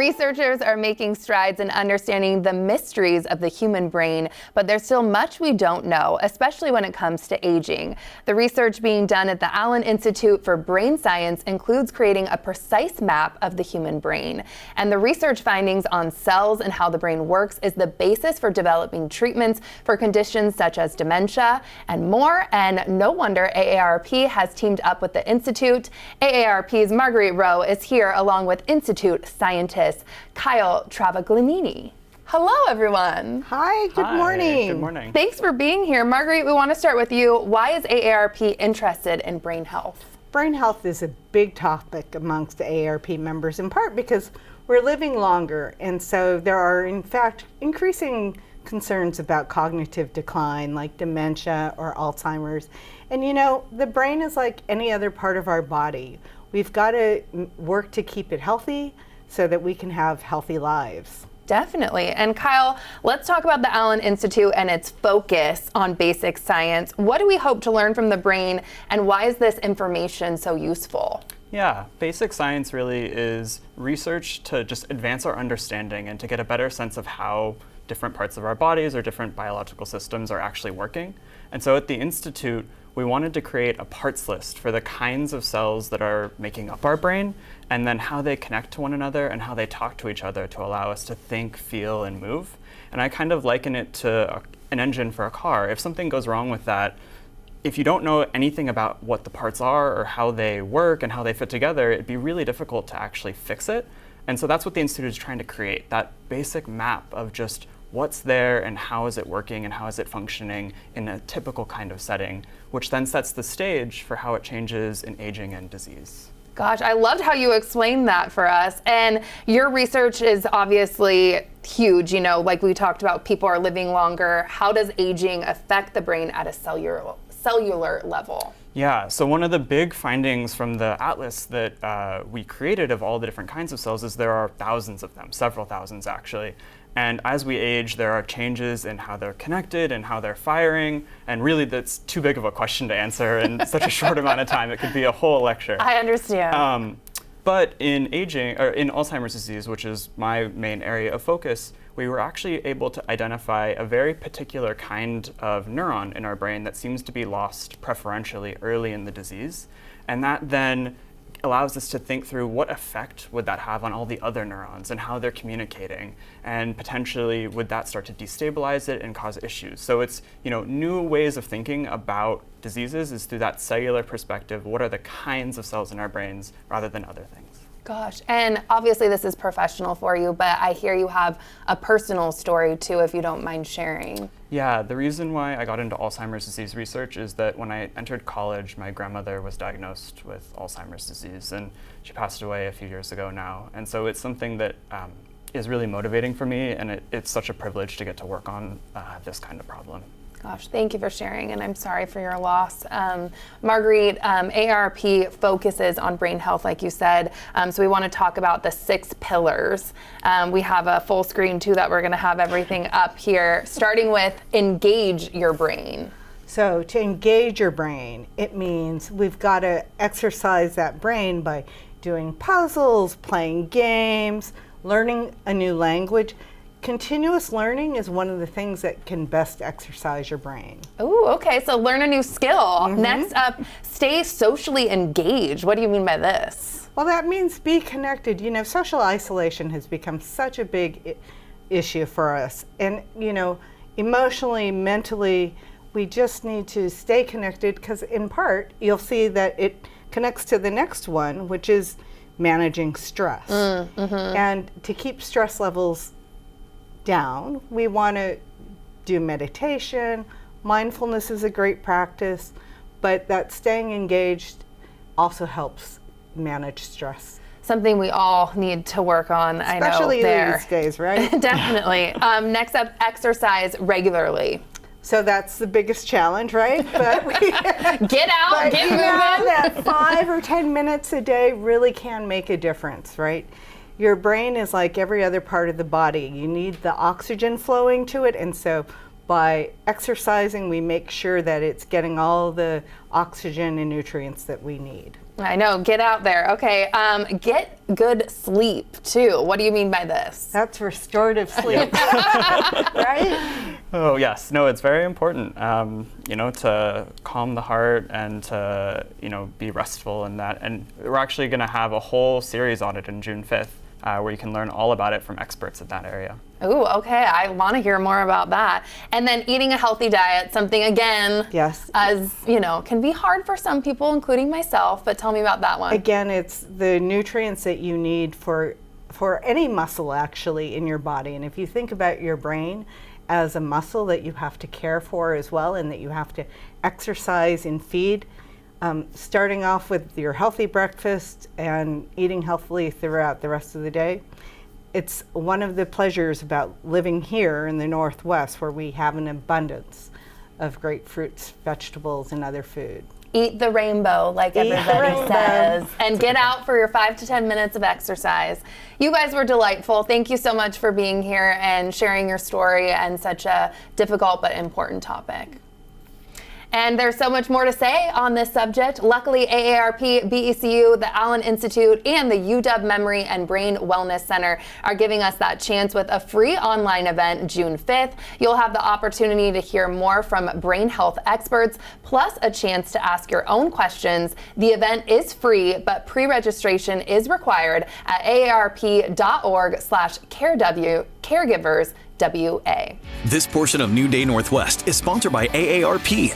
Researchers are making strides in understanding the mysteries of the human brain, but there's still much we don't know, especially when it comes to aging. The research being done at the Allen Institute for Brain Science includes creating a precise map of the human brain. And the research findings on cells and how the brain works is the basis for developing treatments for conditions such as dementia and more. And no wonder AARP has teamed up with the Institute. AARP's Marguerite Rowe is here along with Institute scientist Kyle Travaglimini. Hello, everyone. Hi, good morning. Good morning. Thanks for being here. Marguerite, we want to start with you. Why is AARP interested in brain health? Brain health is a big topic amongst the AARP members, in part because we're living longer, and so there are, in fact, increasing concerns about cognitive decline, like dementia or Alzheimer's. And you know, the brain is like any other part of our body. We've got to work to keep it healthy so that we can have healthy lives. Definitely. And Kyle, let's talk about the Allen Institute and its focus on basic science. What do we hope to learn from the brain, and why is this information so useful? Yeah, basic science really is research to just advance our understanding and to get a better sense of how different parts of our bodies or different biological systems are actually working. And so at the Institute, we wanted to create a parts list for the kinds of cells that are making up our brain, and then how they connect to one another and how they talk to each other to allow us to think, feel, and move. And I kind of liken it to an engine for a car. If something goes wrong with that, if you don't know anything about what the parts are or how they work and how they fit together, it'd be really difficult to actually fix it. And so that's what the Institute is trying to create, that basic map of just what's there and how is it working and how is it functioning in a typical kind of setting, which then sets the stage for how it changes in aging and disease. Gosh, I loved how you explained that for us. And your research is obviously huge. You know, like we talked about, people are living longer. How does aging affect the brain at a cellular level? Yeah, so one of the big findings from the atlas that we created of all the different kinds of cells is there are thousands of them, several thousands actually. And as we age, there are changes in how they're connected and how they're firing. And really, that's too big of a question to answer in such a short amount of time. It could be a whole lecture. I understand. But in aging, or in Alzheimer's disease, which is my main area of focus, we were actually able to identify a very particular kind of neuron in our brain that seems to be lost preferentially early in the disease. And that then allows us to think through what effect would that have on all the other neurons and how they're communicating, and potentially would that start to destabilize it and cause issues. So it's, you know, new ways of thinking about diseases is through that cellular perspective. What are the kinds of cells in our brains rather than other things? Gosh, and obviously this is professional for you, but I hear you have a personal story too, if you don't mind sharing. Yeah, the reason why I got into Alzheimer's disease research is that when I entered college, my grandmother was diagnosed with Alzheimer's disease, and she passed away a few years ago now. And so it's something that is really motivating for me, and it's such a privilege to get to work on this kind of problem. Gosh, thank you for sharing, and I'm sorry for your loss. Marguerite, AARP focuses on brain health, like you said, so we want to talk about the 6 pillars. We have a full screen, too, that we're going to have everything up here, starting with engage your brain. So to engage your brain, it means we've got to exercise that brain by doing puzzles, playing games, learning a new language. Continuous learning is one of the things that can best exercise your brain. Ooh, okay, so learn a new skill. Mm-hmm. Next up, stay socially engaged. What do you mean by this? Well, that means be connected. You know, social isolation has become such a big issue for us. And, you know, emotionally, mentally, we just need to stay connected because in part, you'll see that it connects to the next one, which is managing stress. Mm-hmm. And to keep stress levels down, we want to do meditation. Mindfulness is a great practice, but that staying engaged also helps manage stress. Something we all need to work on, especially I know. These days, right? Definitely. Next up, exercise regularly. So that's the biggest challenge, right? But get out, get moving. That 5 or 10 minutes a day really can make a difference, right? Your brain is like every other part of the body. You need the oxygen flowing to it, and so by exercising, we make sure that it's getting all the oxygen and nutrients that we need. I know, get out there. Okay, get good sleep too. What do you mean by this? That's restorative sleep, right? Oh yes, no, it's very important, to calm the heart and to, be restful in that. And we're actually going to have a whole series on it in June 5th, where you can learn all about it from experts in that area. Ooh, okay, I want to hear more about that. And then eating a healthy diet, something again, yes, as can be hard for some people, including myself, but tell me about that one. Again, it's the nutrients that you need for any muscle actually in your body. And if you think about your brain as a muscle that you have to care for as well, and that you have to exercise and feed, starting off with your healthy breakfast and eating healthily throughout the rest of the day. It's one of the pleasures about living here in the Northwest, where we have an abundance of great fruits, vegetables, and other food. Eat the rainbow, like everybody says, and get out for your 5 to 10 minutes of exercise. You guys were delightful. Thank you so much for being here and sharing your story and such a difficult but important topic. And there's so much more to say on this subject. Luckily, AARP, BECU, the Allen Institute, and the UW Memory and Brain Wellness Center are giving us that chance with a free online event June 5th. You'll have the opportunity to hear more from brain health experts, plus a chance to ask your own questions. The event is free, but pre-registration is required at aarp.org/caregivers WA. This portion of New Day Northwest is sponsored by AARP.